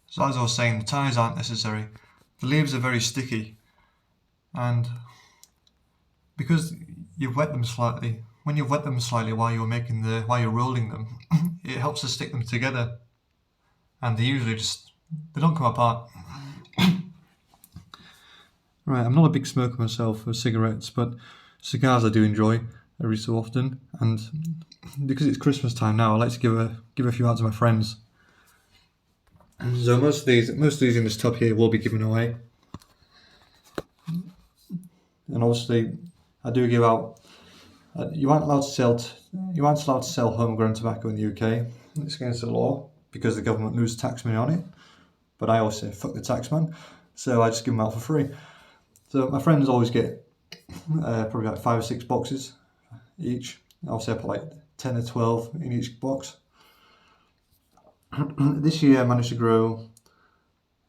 So as I was saying, the ties aren't necessary. The leaves are very sticky, and because you've wet them slightly, when you've wet them slightly while you're rolling them, it helps to stick them together, and they don't come apart. Right, I'm not a big smoker myself of cigarettes, but cigars I do enjoy every so often, and because it's Christmas time now, I like to give a few out to my friends. So most of these in this tub here will be given away, and obviously I do give out. You aren't allowed to sell homegrown tobacco in the UK. It's against the law because the government loses tax money on it. But I always say fuck the tax man, so I just give them out for free. So my friends always get probably like 5 or 6 boxes each. Obviously I put like 10 or 12 in each box. This year I managed to grow.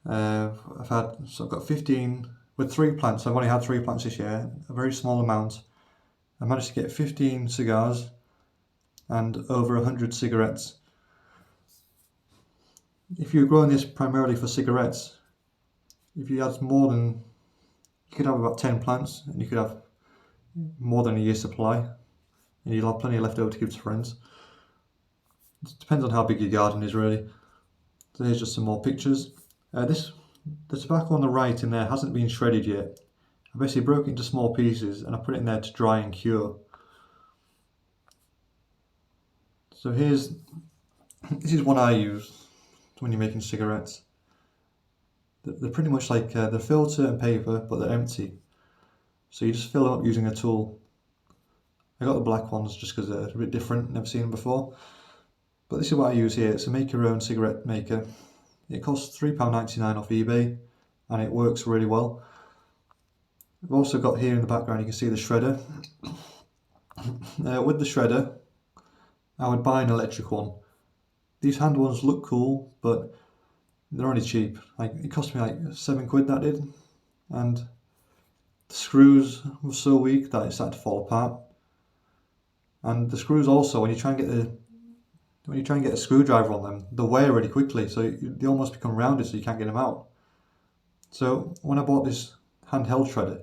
I've got 15 with 3 plants. I've only had 3 plants this year, a very small amount. I managed to get 15 cigars and over 100 cigarettes. If you're growing this primarily for cigarettes, if you had more than, you could have about 10 plants and you could have more than a year's supply, and you'll have plenty left over to give to friends. It depends on how big your garden is, really. So here's just some more pictures. The tobacco on the right in there hasn't been shredded yet. I basically broke it into small pieces and I put it in there to dry and cure. So this is what I use when you're making cigarettes. They're pretty much like they're filter and paper, but they're empty. So you just fill them up using a tool. I got the black ones just because they're a bit different, never seen them before. But this is what I use here. It's a make your own cigarette maker. It costs £3.99 off eBay and it works really well. I've also got here in the background, you can see the shredder. With the shredder, I would buy an electric one. These hand ones look cool, but they're only cheap. Like, it cost me like £7, that did. And the screws were so weak that it started to fall apart. And the screws also, when you try and get a screwdriver on them, they wear really quickly, so they almost become rounded, so you can't get them out. So when I bought this handheld shredder,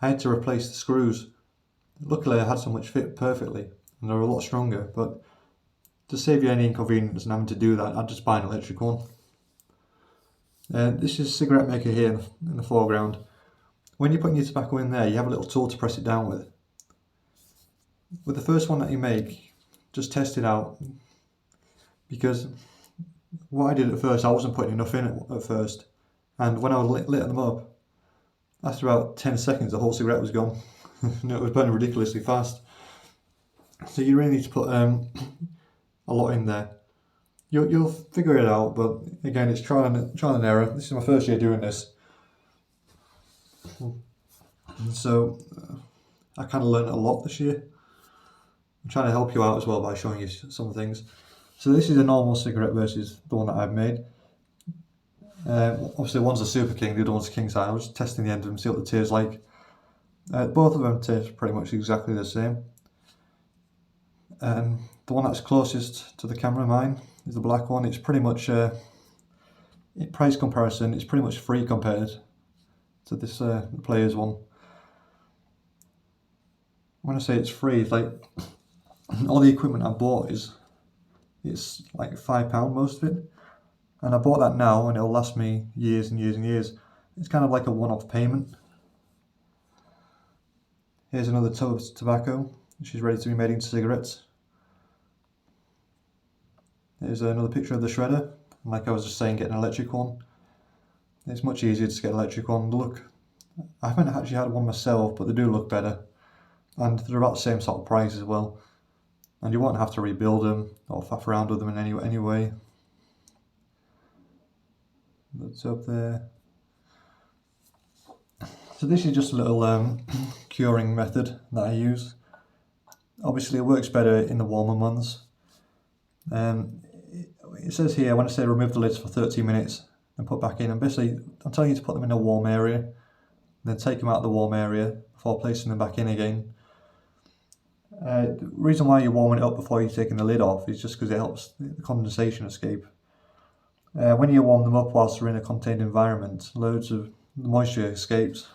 I had to replace the screws. Luckily, I had some which fit perfectly, and they're a lot stronger. But to save you any inconvenience and having to do that, I'd just buy an electric one. This is a cigarette maker here in the foreground. When you're putting your tobacco in there, you have a little tool to press it down with. With the first one that you make, just test it out, because what I did at first, I wasn't putting enough in at first, and when I lit them up, after about 10 seconds the whole cigarette was gone. It was burning ridiculously fast. So you really need to put a lot in there. You'll figure it out, but again, it's trial and error. This is my first year doing this, and so I kind of learned a lot this year. I'm trying to help you out as well by showing you some things. So this is a normal cigarette versus the one that I've made. Obviously one's a Super King, the other one's a King size. I was just testing the end of them, see what the taste like. Both of them taste pretty much exactly the same. The one that's closest to the camera, mine, is the black one. It's pretty much, in price comparison, it's pretty much free compared to this Players one. When I say it's free, it's like all the equipment I bought it's like £5 most of it, and I bought that now and it'll last me years and years and years. It's kind of like a one-off payment. Here's another tub of tobacco, which is ready to be made into cigarettes. Here's another picture of the shredder. Like I was just saying, get an electric one. It's much easier to get an electric one. I haven't actually had one myself, but they do look better, and they're about the same sort of price as well. And you won't have to rebuild them or faff around with them in any way. That's up there. So this is just a little curing method that I use. Obviously it works better in the warmer months. It says here, when I say remove the lids for 30 minutes and put back in, and basically I'm telling you to put them in a warm area, then take them out of the warm area before placing them back in again. The reason why you're warming it up before you're taking the lid off is just because it helps the condensation escape. When you warm them up whilst they're in a contained environment, loads of the moisture escapes,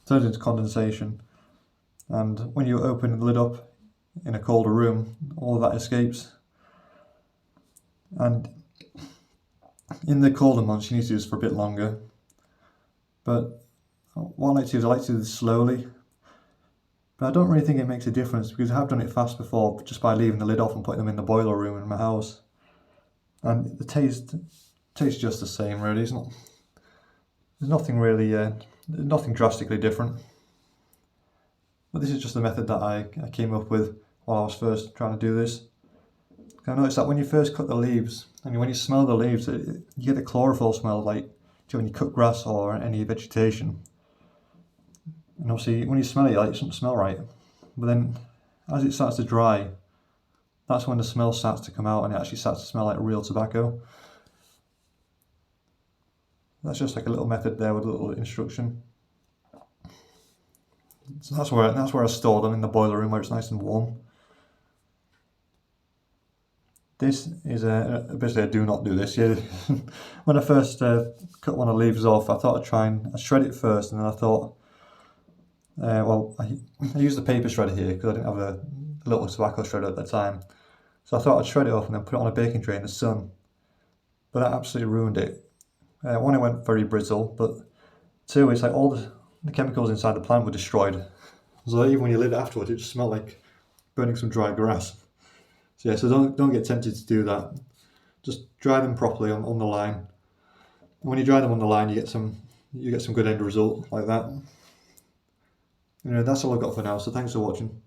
turns into condensation, and when you open the lid up in a colder room, all of that escapes. And in the colder months, you need to do this for a bit longer. But what I like to do is I like to do this slowly. But I don't really think it makes a difference because I have done it fast before just by leaving the lid off and putting them in the boiler room in my house. And the taste tastes just the same, really. There's nothing really, nothing drastically different. But this is just the method that I came up with while I was first trying to do this. I noticed that when you first cut the leaves, and when you smell the leaves, you get the chlorophyll smell, like when you cut grass or any vegetation. And obviously, when you smell it, like, it doesn't smell right. But then, as it starts to dry, that's when the smell starts to come out, and it actually starts to smell like real tobacco. That's just like a little method there with a little instruction. So that's where I store them, in the boiler room where it's nice and warm. This is basically I do not do this. Yeah. When I first cut one of the leaves off, I thought I'd shred it first, and then I thought, I used the paper shredder here because I didn't have a little tobacco shredder at the time. So I thought I'd shred it off and then put it on a baking tray in the sun. But that absolutely ruined it. One, it went very brittle, but two, it's like all the chemicals inside the plant were destroyed. So even when you lit it afterwards, it just smelled like burning some dry grass. So yeah, so don't get tempted to do that. Just dry them properly on the line. And when you dry them on the line, you get some good end result like that. Anyway, that's all I've got for now, so thanks for watching.